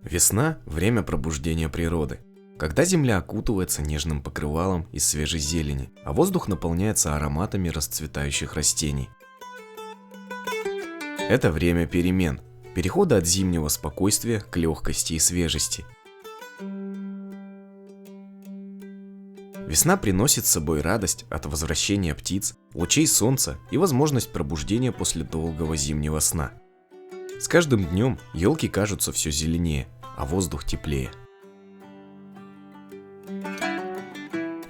Весна – время пробуждения природы. Когда земля окутывается нежным покрывалом из свежей зелени, а воздух наполняется ароматами расцветающих растений. Это время перемен, перехода от зимнего спокойствия к легкости и свежести. Весна приносит с собой радость от возвращения птиц, лучей солнца и возможность пробуждения после долгого зимнего сна. С каждым днем елки кажутся все зеленее, а воздух теплее.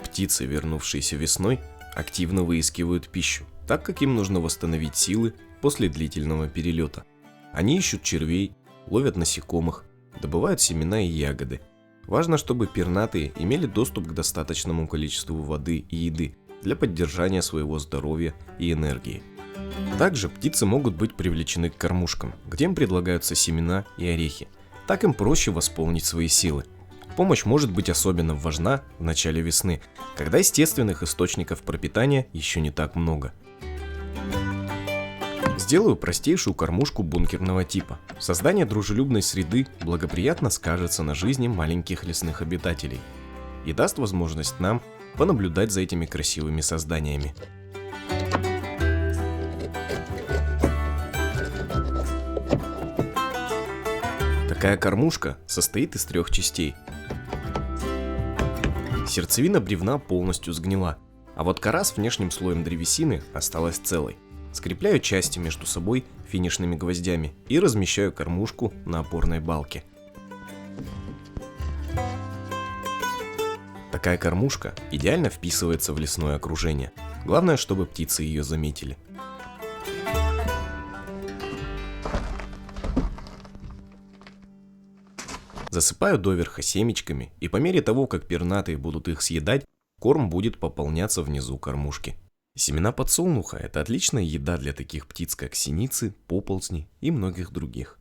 Птицы, вернувшиеся весной, активно выискивают пищу, так как им нужно восстановить силы после длительного перелета. Они ищут червей, ловят насекомых, добывают семена и ягоды. Важно, чтобы пернатые имели доступ к достаточному количеству воды и еды для поддержания своего здоровья и энергии. Также птицы могут быть привлечены к кормушкам, где им предлагаются семена и орехи. Так им проще восполнить свои силы. Помощь может быть особенно важна в начале весны, когда естественных источников пропитания еще не так много. Сделаю простейшую кормушку бункерного типа. Создание дружелюбной среды благоприятно скажется на жизни маленьких лесных обитателей и даст возможность нам понаблюдать за этими красивыми созданиями. Такая кормушка состоит из 3 частей. Сердцевина бревна полностью сгнила, а вот кора с внешним слоем древесины осталась целой. Скрепляю части между собой финишными гвоздями и размещаю кормушку на опорной балке. Такая кормушка идеально вписывается в лесное окружение. Главное, чтобы птицы ее заметили. Засыпаю доверха семечками, и по мере того, как пернатые будут их съедать, корм будет пополняться внизу кормушки. Семена подсолнуха – это отличная еда для таких птиц, как синицы, поползни и многих других.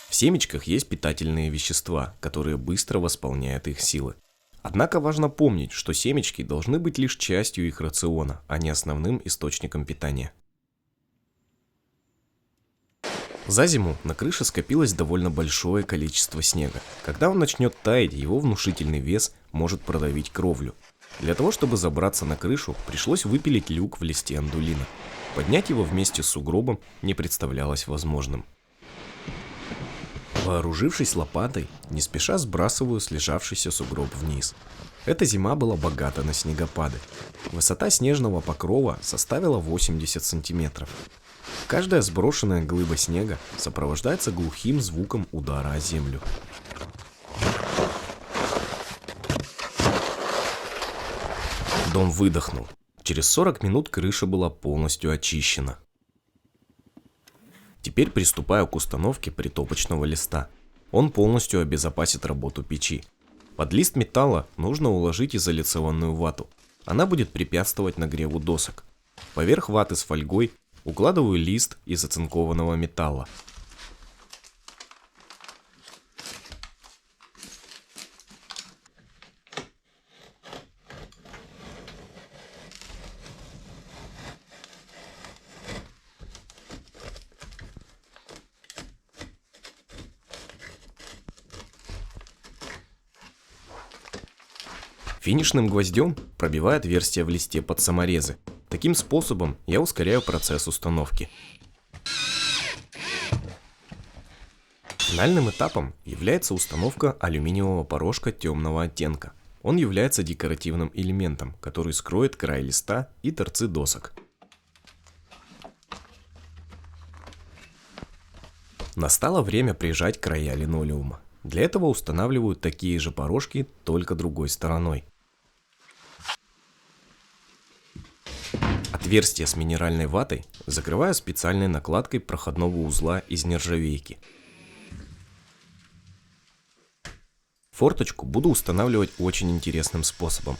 В семечках есть питательные вещества, которые быстро восполняют их силы. Однако важно помнить, что семечки должны быть лишь частью их рациона, а не основным источником питания. За зиму на крыше скопилось довольно большое количество снега. Когда он начнет таять, его внушительный вес может продавить кровлю. Для того, чтобы забраться на крышу, пришлось выпилить люк в листе андулина. Поднять его вместе с сугробом не представлялось возможным. Вооружившись лопатой, не спеша сбрасываю слежавшийся сугроб вниз. Эта зима была богата на снегопады. Высота снежного покрова составила 80 сантиметров. Каждая сброшенная глыба снега сопровождается глухим звуком удара о землю. Дом выдохнул. Через 40 минут крыша была полностью очищена. Теперь приступаю к установке притопочного листа. Он полностью обезопасит работу печи. Под лист металла нужно уложить изоляционную вату. Она будет препятствовать нагреву досок. Поверх ваты с фольгой укладываю лист из оцинкованного металла. Финишным гвоздем пробиваю отверстие в листе под саморезы. Таким способом я ускоряю процесс установки. Финальным этапом является установка алюминиевого порошка темного оттенка. Он является декоративным элементом, который скроет край листа и торцы досок. Настало время прижать края линолеума. Для этого устанавливаю такие же порошки, только другой стороной. Отверстие с минеральной ватой закрываю специальной накладкой проходного узла из нержавейки. Форточку буду устанавливать очень интересным способом.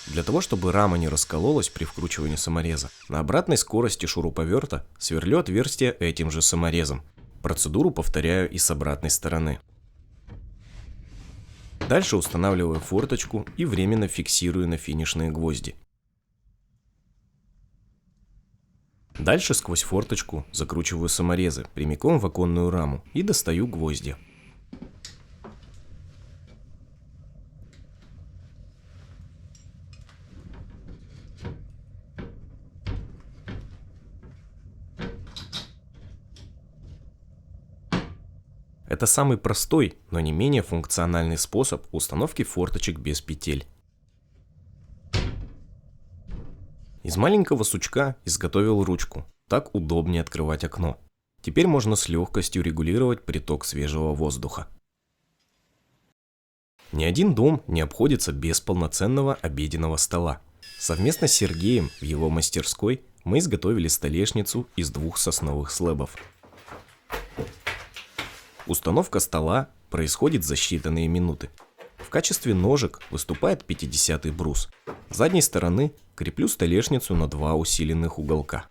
Для того, чтобы рама не раскололась при вкручивании самореза, на обратной скорости шуруповерта сверлю отверстие этим же саморезом. Процедуру повторяю и с обратной стороны. Дальше устанавливаю форточку и временно фиксирую на финишные гвозди. Дальше сквозь форточку закручиваю саморезы прямиком в оконную раму и достаю гвозди. Это самый простой, но не менее функциональный способ установки форточек без петель. Из маленького сучка изготовил ручку, так удобнее открывать окно. Теперь можно с легкостью регулировать приток свежего воздуха. Ни один дом не обходится без полноценного обеденного стола. Совместно с Сергеем в его мастерской мы изготовили столешницу из 2 сосновых слэбов. Установка стола происходит за считанные минуты. В качестве ножек выступает 50-й брус. С задней стороны креплю столешницу на 2 усиленных уголка.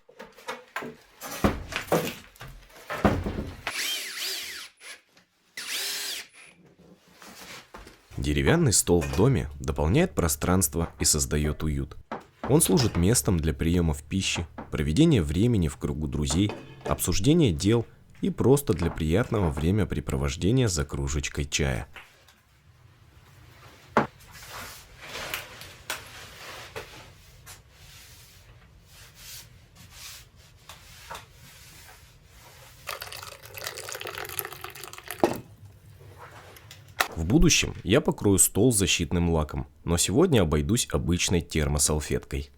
Деревянный стол в доме дополняет пространство и создает уют. Он служит местом для приемов пищи, проведения времени в кругу друзей, обсуждения дел и просто для приятного времяпрепровождения за кружечкой чая. В будущем я покрою стол защитным лаком, но сегодня обойдусь обычной термосалфеткой.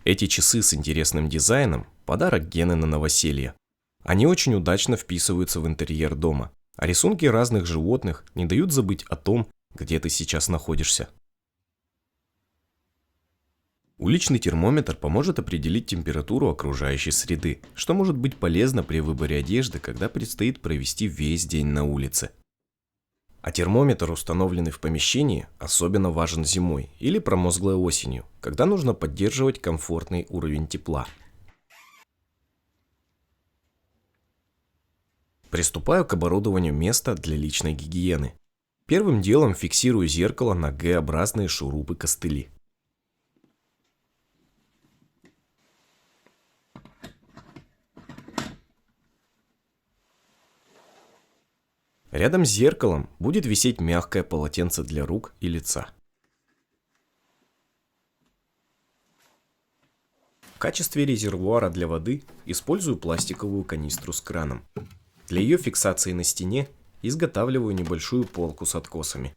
Эти часы с интересным дизайном – подарок Гены на новоселье. Они очень удачно вписываются в интерьер дома, а рисунки разных животных не дают забыть о том, где ты сейчас находишься. Уличный термометр поможет определить температуру окружающей среды, что может быть полезно при выборе одежды, когда предстоит провести весь день на улице. А термометр, установленный в помещении, особенно важен зимой или промозглой осенью, когда нужно поддерживать комфортный уровень тепла. Приступаю к оборудованию места для личной гигиены. Первым делом фиксирую зеркало на Г-образные шурупы-костыли. Рядом с зеркалом будет висеть мягкое полотенце для рук и лица. В качестве резервуара для воды использую пластиковую канистру с краном. Для ее фиксации на стене изготавливаю небольшую полку с откосами.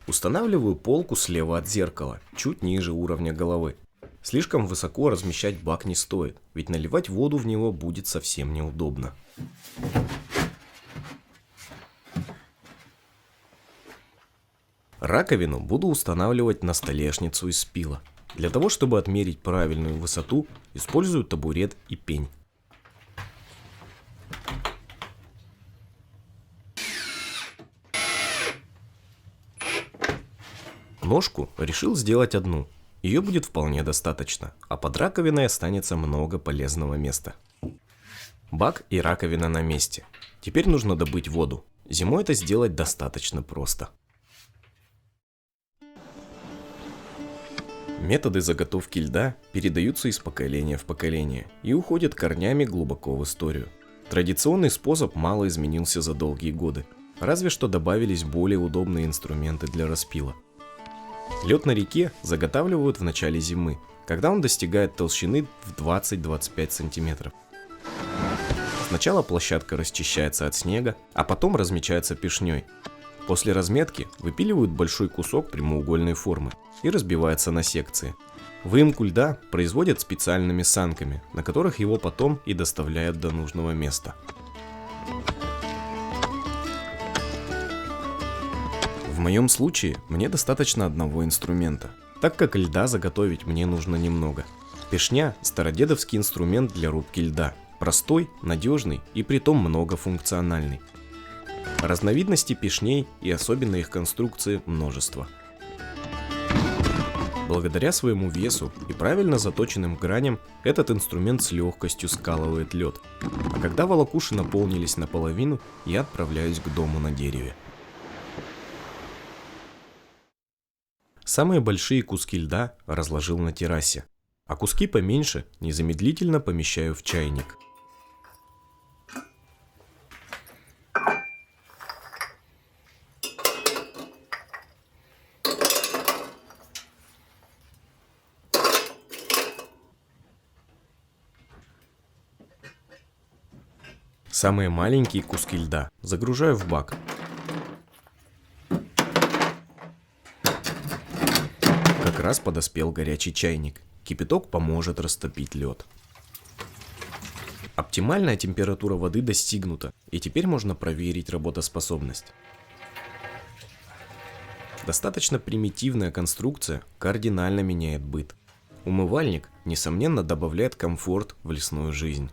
Устанавливаю полку слева от зеркала, чуть ниже уровня головы. Слишком высоко размещать бак не стоит, ведь наливать воду в него будет совсем неудобно. Раковину буду устанавливать на столешницу из спила. Для того, чтобы отмерить правильную высоту, использую табурет и пень. Ножку решил сделать одну. Ее будет вполне достаточно, а под раковиной останется много полезного места. Бак и раковина на месте. Теперь нужно добыть воду. Зимой это сделать достаточно просто. Методы заготовки льда передаются из поколения в поколение и уходят корнями глубоко в историю. Традиционный способ мало изменился за долгие годы, разве что добавились более удобные инструменты для распила. Лед на реке заготавливают в начале зимы, когда он достигает толщины в 20-25 см. Сначала площадка расчищается от снега, а потом размечается пешней. После разметки выпиливают большой кусок прямоугольной формы и разбивается на секции. Выемку льда производят специальными санками, на которых его потом и доставляют до нужного места. В моем случае мне достаточно одного инструмента, так как льда заготовить мне нужно немного. Пешня – стародедовский инструмент для рубки льда, простой, надежный и притом многофункциональный. Разновидностей пешней и особенно их конструкции множество. Благодаря своему весу и правильно заточенным граням этот инструмент с легкостью скалывает лед. А когда волокуши наполнились наполовину, я отправляюсь к дому на дереве. Самые большие куски льда разложил на террасе, а куски поменьше незамедлительно помещаю в чайник. Самые маленькие куски льда загружаю в бак. Как раз подоспел горячий чайник. Кипяток поможет растопить лед. Оптимальная температура воды достигнута, и теперь можно проверить работоспособность. Достаточно примитивная конструкция кардинально меняет быт. Умывальник, несомненно, добавляет комфорт в лесную жизнь.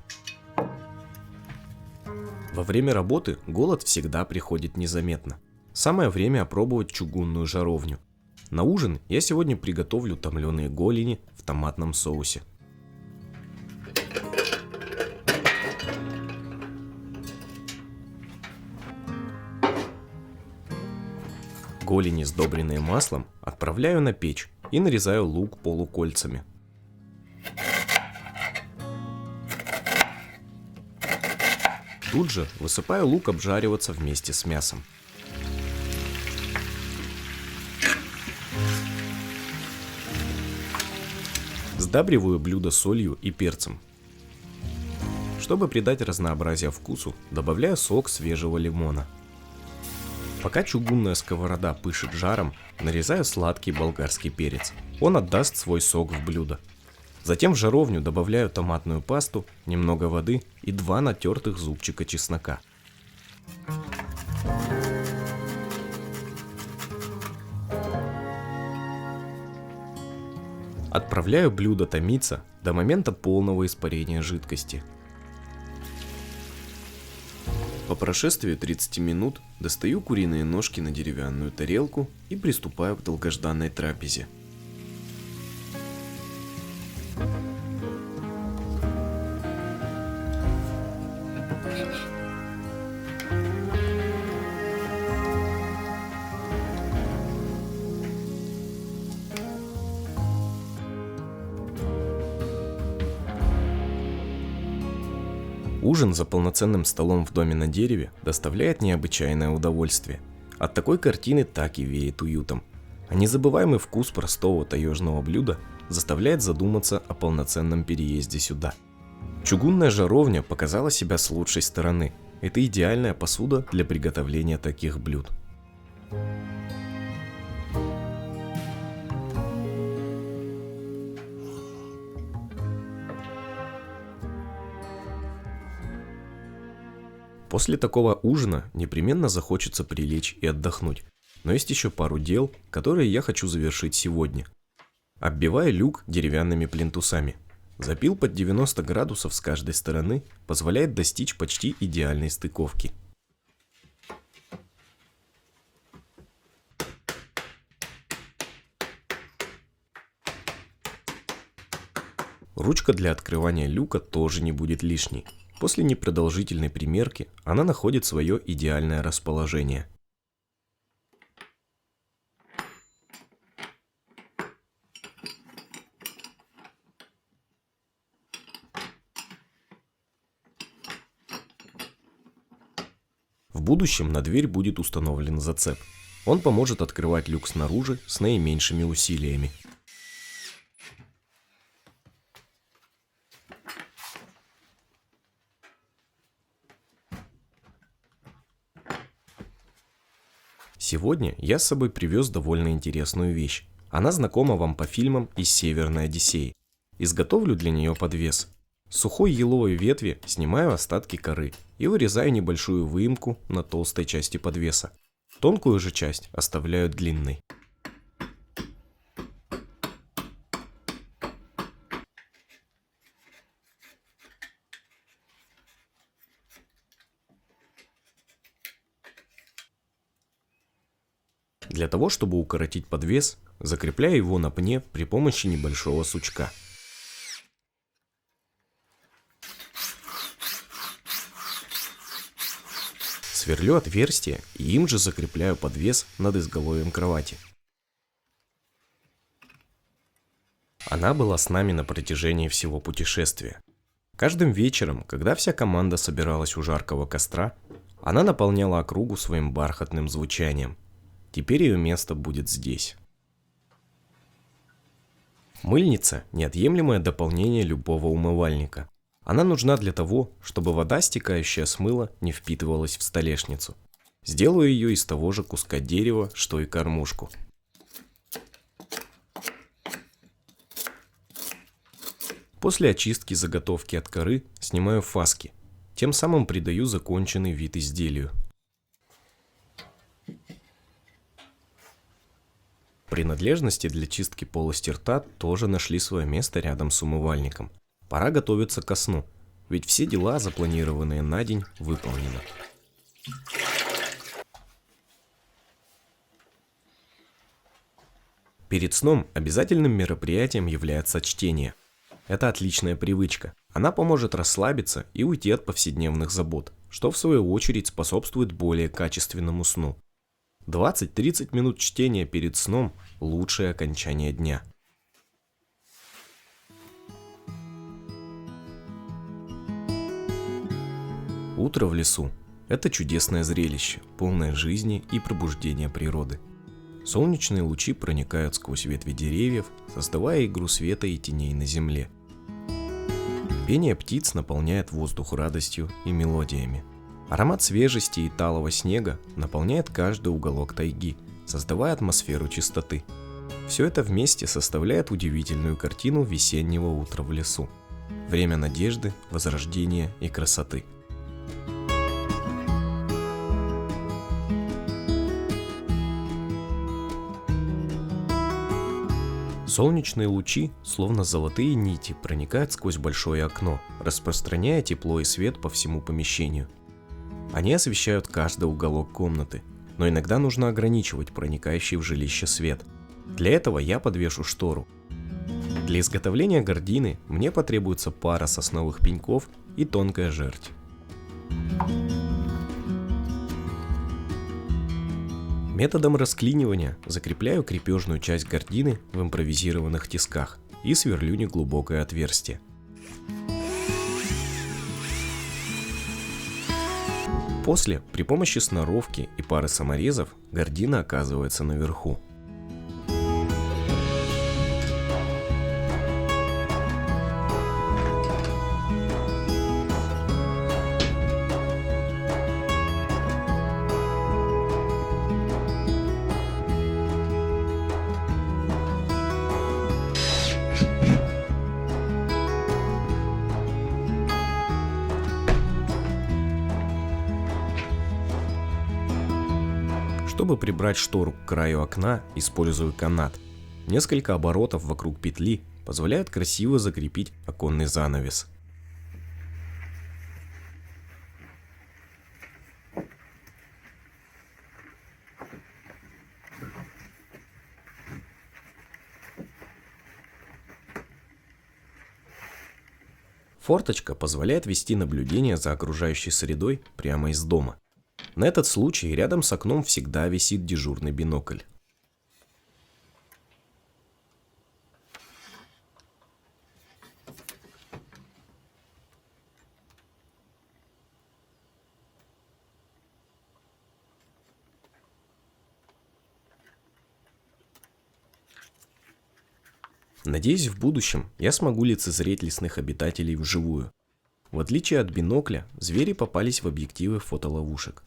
Во время работы голод всегда приходит незаметно. Самое время опробовать чугунную жаровню. На ужин я сегодня приготовлю томленые голени в томатном соусе. Голени, сдобренные маслом, отправляю на печь и нарезаю лук полукольцами. Тут же высыпаю лук обжариваться вместе с мясом. Сдабриваю блюдо солью и перцем. Чтобы придать разнообразие вкусу, добавляю сок свежего лимона. Пока чугунная сковорода пышет жаром, нарезаю сладкий болгарский перец. Он отдаст свой сок в блюдо. Затем в жаровню добавляю томатную пасту, немного воды и 2 натертых зубчика чеснока. Отправляю блюдо томиться до момента полного испарения жидкости. По прошествии 30 минут достаю куриные ножки на деревянную тарелку и приступаю к долгожданной трапезе. Ужин за полноценным столом в доме на дереве доставляет необычайное удовольствие. От такой картины так и веет уютом. А незабываемый вкус простого таежного блюда заставляет задуматься о полноценном переезде сюда. Чугунная жаровня показала себя с лучшей стороны. Это идеальная посуда для приготовления таких блюд. После такого ужина непременно захочется прилечь и отдохнуть, но есть еще пару дел, которые я хочу завершить сегодня. Оббиваю люк деревянными плинтусами. Запил под 90 градусов с каждой стороны позволяет достичь почти идеальной стыковки. Ручка для открывания люка тоже не будет лишней. После непродолжительной примерки она находит свое идеальное расположение. В будущем на дверь будет установлен зацеп. Он поможет открывать люк снаружи с наименьшими усилиями. Сегодня я с собой привез довольно интересную вещь. Она знакома вам по фильмам из Северной Одиссеи. Изготовлю для нее подвес. С сухой еловой ветви снимаю остатки коры и вырезаю небольшую выемку на толстой части подвеса. Тонкую же часть оставляю длинной. Для того, чтобы укоротить подвес, закрепляю его на пне при помощи небольшого сучка. Сверлю отверстие и им же закрепляю подвес над изголовьем кровати. Она была с нами на протяжении всего путешествия. Каждым вечером, когда вся команда собиралась у жаркого костра, она наполняла округу своим бархатным звучанием. Теперь ее место будет здесь. Мыльница – неотъемлемое дополнение любого умывальника. Она нужна для того, чтобы вода, стекающая с мыла, не впитывалась в столешницу. Сделаю ее из того же куска дерева, что и кормушку. После очистки заготовки от коры снимаю фаски, тем самым придаю законченный вид изделию. Принадлежности для чистки полости рта тоже нашли свое место рядом с умывальником. Пора готовиться ко сну, ведь все дела, запланированные на день, выполнены. Перед сном обязательным мероприятием является чтение. Это отличная привычка. Она поможет расслабиться и уйти от повседневных забот, что в свою очередь способствует более качественному сну. 20-30 минут чтения перед сном – лучшее окончание дня. Утро в лесу – это чудесное зрелище, полное жизни и пробуждения природы. Солнечные лучи проникают сквозь ветви деревьев, создавая игру света и теней на земле. Пение птиц наполняет воздух радостью и мелодиями. Аромат свежести и талого снега наполняет каждый уголок тайги, создавая атмосферу чистоты. Все это вместе составляет удивительную картину весеннего утра в лесу. Время надежды, возрождения и красоты. Солнечные лучи, словно золотые нити, проникают сквозь большое окно, распространяя тепло и свет по всему помещению. Они освещают каждый уголок комнаты, но иногда нужно ограничивать проникающий в жилище свет. Для этого я подвешу штору. Для изготовления гардины мне потребуется пара сосновых пеньков и тонкая жерть. Методом расклинивания закрепляю крепежную часть гардины в импровизированных тисках и сверлю неглубокое отверстие. После, при помощи сноровки и пары саморезов, гардина оказывается наверху. Чтобы прибрать штору к краю окна, использую канат. Несколько оборотов вокруг петли позволяют красиво закрепить оконный занавес. Форточка позволяет вести наблюдение за окружающей средой прямо из дома. На этот случай рядом с окном всегда висит дежурный бинокль. Надеюсь, в будущем я смогу лицезреть лесных обитателей вживую. В отличие от бинокля, звери попались в объективы фотоловушек.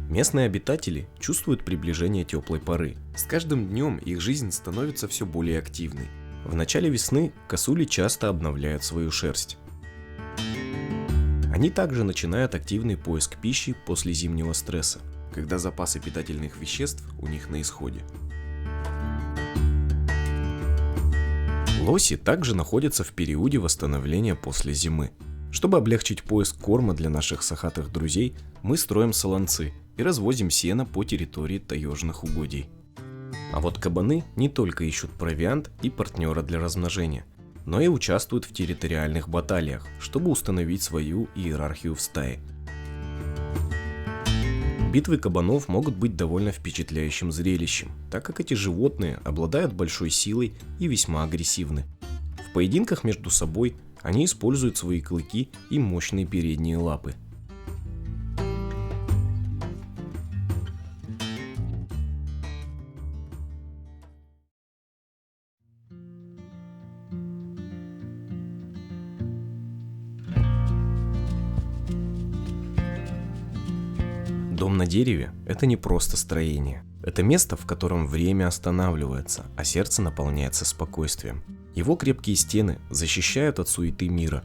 Местные обитатели чувствуют приближение теплой поры. С каждым днем их жизнь становится все более активной. В начале весны косули часто обновляют свою шерсть. Они также начинают активный поиск пищи после зимнего стресса, когда запасы питательных веществ у них на исходе. Лоси также находятся в периоде восстановления после зимы. Чтобы облегчить поиск корма для наших сахатых друзей, мы строим солонцы и развозим сено по территории таежных угодий. А вот кабаны не только ищут провиант и партнера для размножения, но и участвуют в территориальных баталиях, чтобы установить свою иерархию в стае. Битвы кабанов могут быть довольно впечатляющим зрелищем, так как эти животные обладают большой силой и весьма агрессивны. В поединках между собой они используют свои клыки и мощные передние лапы. Дом на дереве – это не просто строение. Это место, в котором время останавливается, а сердце наполняется спокойствием. Его крепкие стены защищают от суеты мира.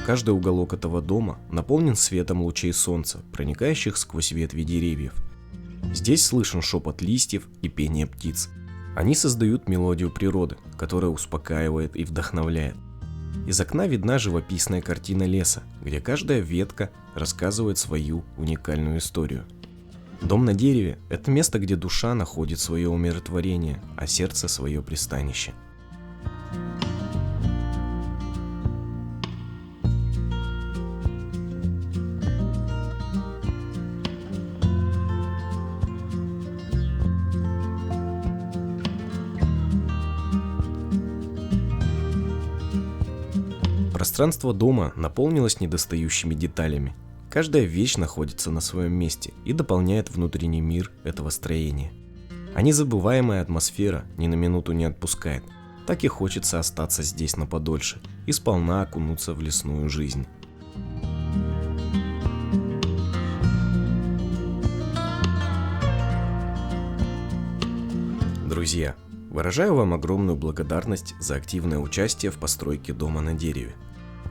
Каждый уголок этого дома наполнен светом лучей солнца, проникающих сквозь ветви деревьев. Здесь слышен шепот листьев и пение птиц. Они создают мелодию природы, которая успокаивает и вдохновляет. Из окна видна живописная картина леса, где каждая ветка рассказывает свою уникальную историю. Дом на дереве – это место, где душа находит свое умиротворение, а сердце – свое пристанище. Пространство дома наполнилось недостающими деталями. Каждая вещь находится на своем месте и дополняет внутренний мир этого строения. А незабываемая атмосфера ни на минуту не отпускает. Так и хочется остаться здесь на подольше и сполна окунуться в лесную жизнь. Друзья, выражаю вам огромную благодарность за активное участие в постройке дома на дереве,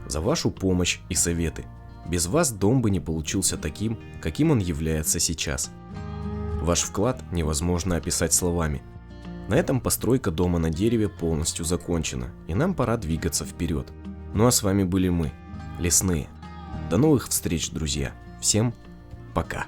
за вашу помощь и советы. Без вас дом бы не получился таким, каким он является сейчас. Ваш вклад невозможно описать словами. На этом постройка дома на дереве полностью закончена, и нам пора двигаться вперед. Ну а с вами были мы, Лесные. До новых встреч, друзья. Всем пока.